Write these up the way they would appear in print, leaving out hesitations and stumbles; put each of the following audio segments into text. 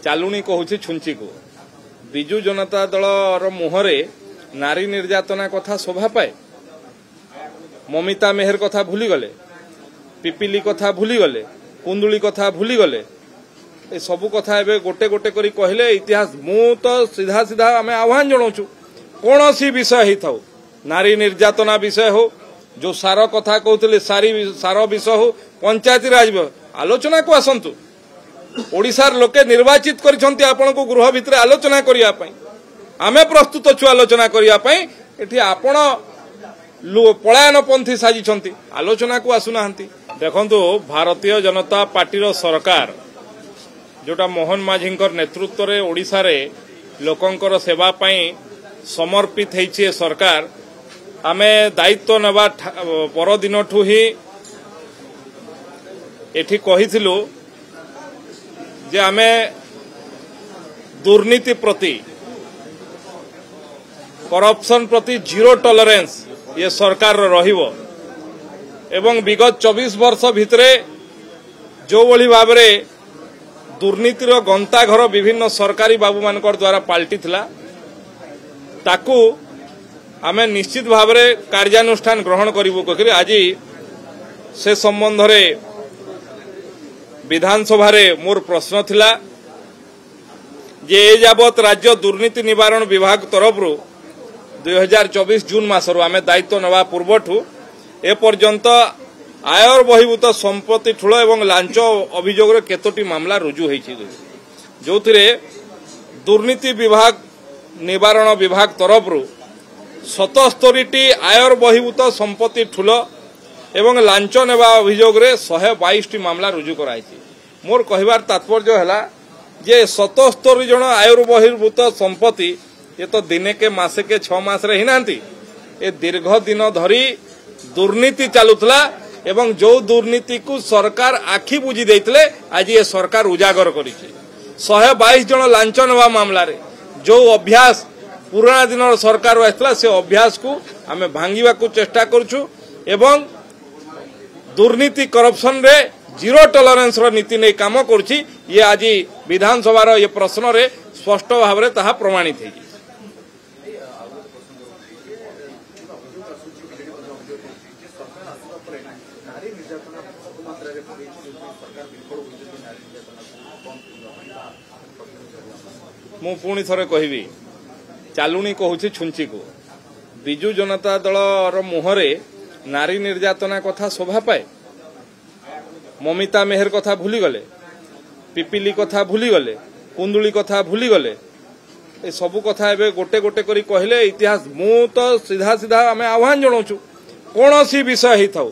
चालुणी कहूँ छुंची को विजु जनता दल मुहरे नारी निर्यातना कथा शोभा पाए। ममिता मेहर कथा भूली गले, पिपिली कथा भूली गले, कुंदुली कथा भूली गले। ए सबु कथा एबे गोटे गोटे करी कहले इतिहास मु तो सीधा सीधा आमे आह्वान जनाऊँ कौन सी विषय ही था, नारी निर्यातना विषय हो, जो सार कथा कहते सार विषय हो, पंचायती राज आलोचना को आसतु। ओडिशार लोके निर्वाचित करिसंती आपण को गृह भितर आलोचना करिया पई। आमे प्रस्तुत छु आलोचना करिया पई। एठी आपण पलायनपंथी साजिछंती, आलोचना को आसुनाहंती। देखंतु भारतीय जनता पार्टी रो सरकार जोटा मोहन माझींकर नेतृत्व रे ओडिशा रे लोकंकर सेवा पई समर्पित हेछि सरकार। आमे दायित्व नबा परदिन ठु ही एठी कहिथिलु जे आमे दुर्नीति प्रति, करप्शन प्रति जीरो टॉलरेंस ये सरकार रहिबो एवं विगत 24 वर्ष भितरे जो भली भाव में दुर्नीतिर गंताघर विभिन्न सरकारी बाबू मानकर द्वारा पाल्टी थिला ताकू आमे निश्चित भाव में कार्यानुष्ठान ग्रहण करिबो कहि आज से संबंध रे विधानसभा रे मोर प्रश्न थिला जे यावत राज्य दुर्नीति निवारण विभाग तरफ 2024 जून मासर आमे दायित्व नवा पूर्वठु ए पर्यंत आयर बहिभूत संपत्ति ठूल एवं लांच अभियोग रे केतोटी मामला रुजु होईछि, जो दुर्नीति विभाग निवारण विभाग तरफ 77टी आयर बहिभूत संपत्ति ठूल एवं लांच नेबा अभियोग रे 122टी मामला रुजु कराइछि। मोर कहिबार तात्पर्य हैला जे 77 जन आयर बहिर्भूत संपत्ति ये तो दिने के मासे के 6 मास रे हिनांती। ए दीर्घ दिन धरी दुर्नीति चालुतला एवं जो दुर्नीति को सरकार आखि बुझी देइतले आज ये सरकार उजागर करिछि। 122 जन लांच नेबा मामला रे जो अभ्यास पुराना दिन सरकार आसला से अभ्यास को आमे भांगिबा को चेष्टा करछु एवं दुर्नीति करप्शन रे जीरो टॉलरेंस रो नीति नै काम करछि। ये आज विधानसभा रो ये प्रश्न रे स्पष्ट भाव रे ताहा प्रमाणित है। मु पुणी थरे कहबी चालुणी कहूँ छुंची को विजु जनता दल मुहरे नारी निर्यातना कथा शोभा पाए। ममिता मेहर कथा भूली गले, पिपिली कथा भूली गले, कुंदुली कथा भूली गले। ए सबु कथा एबे गोटे गोटे करी कहले इतिहास मु तो सीधा सीधा आमे आह्वान जनाऊँ कौन सी विषय ही था,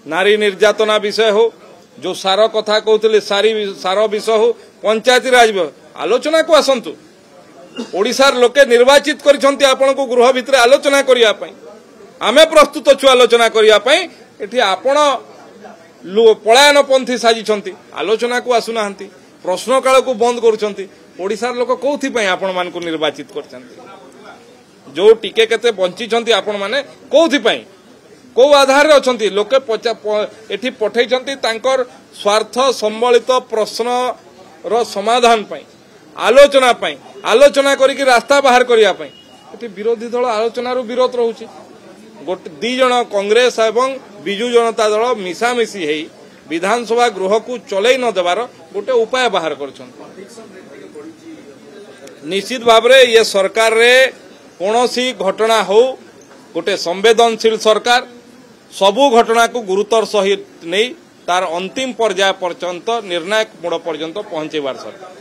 नारी निर्यातना विषय हो, जो सार कथा कहते सार विषय हो, पंचायती राज आलोचना को आसतु। ओडिशार लोके निर्वाचित करिसंती आपण को गृह भितर आलोचना करिया पई। आमे प्रस्तुत छु आलोचना करिया पई। एठी आपण पलायनपंथी साजिछंती, आलोचना को आसुनाहंती, प्रश्न काल को बंद करूछंती। ओडिशार लोक कोथि पई आपण मान को निर्वाचित करछंती, जो टिके केते बंचिछंती आपण माने कोथि पई को आधार रे अछंती। लोके एठी पठैछंती तांकर स्वार्थ संबलित प्रश्न रो समाधान पई, आलोचना पई, आलोचना करिक रास्ता बाहर करिया पई। एठी विरोधी दल आलोचना रो विरोध रहउछि। गोटे 2 जन कांग्रेस एवं विजु जनता दल मिसामिशी हेई विधानसभा गृह को चलई न देवार गोटे उपाय बाहर करछंती। निश्चित भाव रे ये सरकार रे कोनोसी घटना हो, गोटे संवेदनशील सरकार सबु घटना को गुरुतर सहित नहीं तार अंतिम पर्याय पर्यंत निर्णायक मोड़ पर्यंत पहुंचेबार सरकार।